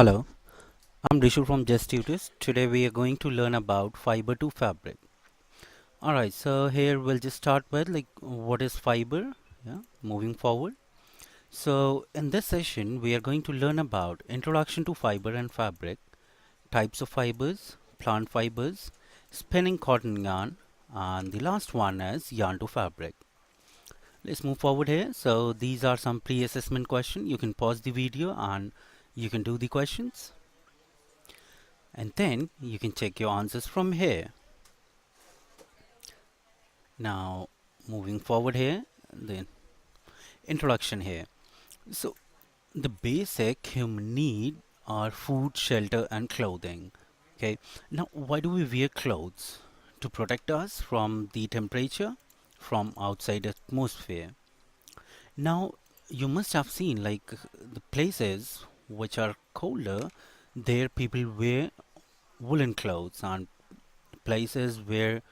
Hello, I'm Rishu from Just Tutors. Today we are going to learn about fiber to fabric. Alright, so here we'll just start with what is fiber? Yeah, moving forward. So in this session we are going to learn about introduction to fiber and fabric, types of fibers, plant fibers, spinning cotton yarn, and the last one is yarn to fabric. Let's move forward here. So these are some pre-assessment questions. You can pause the video and you can do the questions, and then you can check your answers from here. Now, moving forward here, the introduction here. So, the basic human need are food, shelter, and clothing. Okay. Now, why do we wear clothes? To protect us from the temperature from outside atmosphere. Now, you must have seen the places which are colder, there people wear woolen clothes, and places where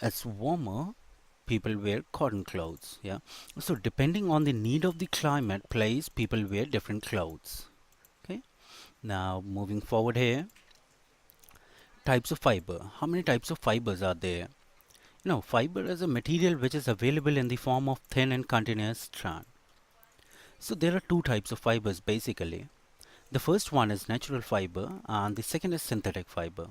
it's warmer, people wear cotton clothes. Yeah, so depending on the need of the climate place, people wear different clothes. Okay, now moving forward here, types of fiber. How many types of fibers are there? Fiber is a material which is available in the form of thin and continuous strand. So there are two types of fibers basically. The first one is natural fiber and the second is synthetic fiber.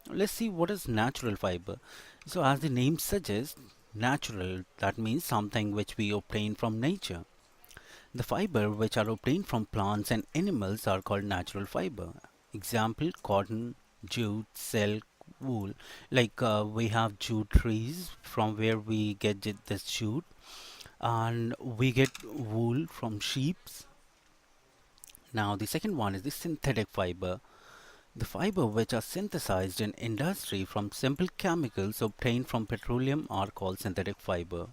Let's see what is natural fiber. So as the name suggests, natural, that means something which we obtain from nature. The fiber which are obtained from plants and animals are called natural fiber. Example, cotton, jute, silk, wool. We have jute trees from where we get this jute, and we get wool from sheeps. Now the second one is the synthetic fiber. The fiber which are synthesized in industry from simple chemicals obtained from petroleum are called synthetic fiber.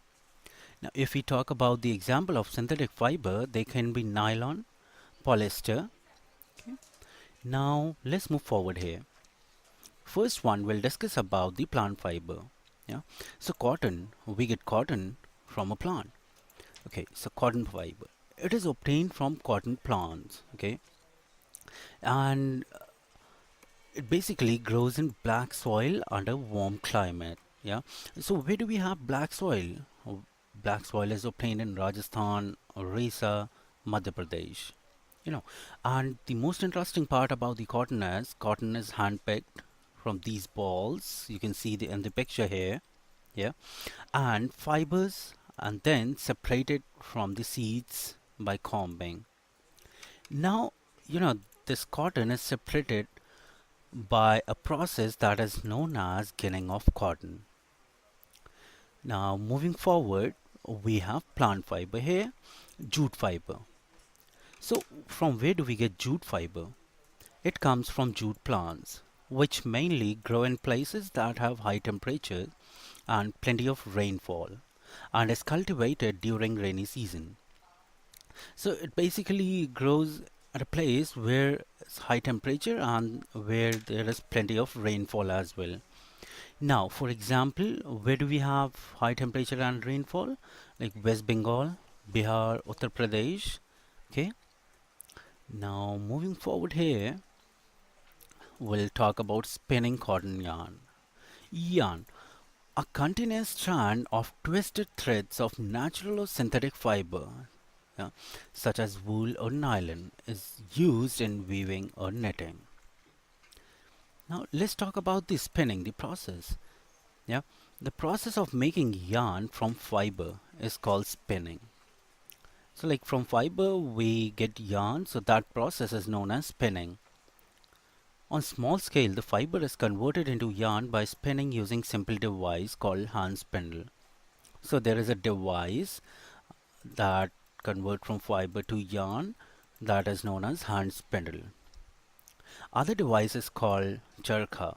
Now, if we talk about the example of synthetic fiber, they can be nylon, polyester. Okay. Now, let's move forward here. First one, we'll discuss about the plant fiber. Yeah. So cotton, we get cotton from a plant. Okay. So cotton fiber, it is obtained from cotton plants. Okay. And it basically grows in black soil under warm climate. Yeah. So where do we have black soil? Black soil is obtained in Rajasthan, Orissa, Madhya Pradesh. You know, and the most interesting part about the cotton is handpicked from these balls. You can see in the picture here. Yeah. And fibers and then separated from the seeds by combing. Now, this cotton is separated by a process that is known as ginning of cotton. Now, moving forward, we have plant fiber here, jute fiber. So, from where do we get jute fiber? It comes from jute plants, which mainly grow in places that have high temperatures and plenty of rainfall, and is cultivated during rainy season. So, it basically grows at a place where it's high temperature and where there is plenty of rainfall as well. Now, for example, where do we have high temperature and rainfall? Like West Bengal, Bihar, Uttar Pradesh. Okay. Now, moving forward here, we'll talk about spinning cotton yarn. Yarn, a continuous strand of twisted threads of natural or synthetic fiber, yeah, such as wool or nylon, is used in weaving or knitting. Now, let's talk about the spinning, the process. Yeah, the process of making yarn from fiber is called spinning. So, like from fiber, we get yarn, so that process is known as spinning. On small scale, the fiber is converted into yarn by spinning using simple device called hand spindle. So, there is a device that convert from fiber to yarn that is known as hand spindle. Other device is called charkha.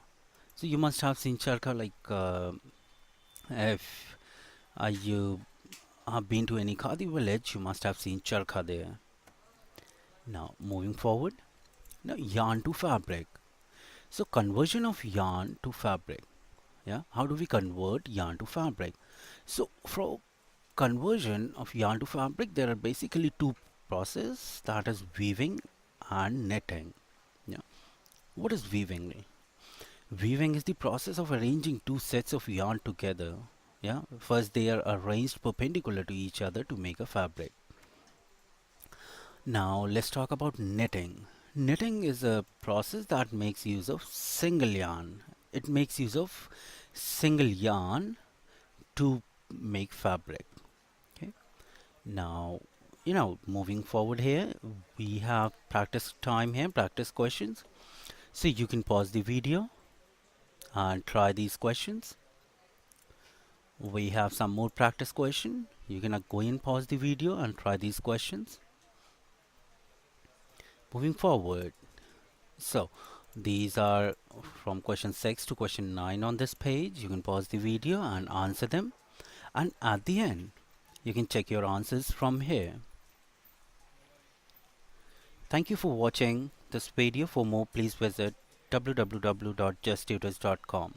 So, you must have seen charkha if you have been to any Khadi village, you must have seen charkha there. Now, moving forward, now yarn to fabric. So, conversion of yarn to fabric. Yeah, how do we convert yarn to fabric? So, for conversion of yarn to fabric, there are basically two processes, that is weaving and knitting. Yeah. What is weaving? Weaving is the process of arranging two sets of yarn together. Yeah. First, they are arranged perpendicular to each other to make a fabric. Now, let's talk about knitting. Knitting is a process that makes use of single yarn. It makes use of single yarn to make fabric. Okay. Now, moving forward here, we have practice time here, practice questions. So you can pause the video and try these questions. We have some more practice question. You can go and pause the video and try these questions. Moving forward. So these are from question 6 to question 9 on this page. You can pause the video and answer them. And at the end, you can check your answers from here. Thank you for watching this video. For more, please visit www.justtutors.com.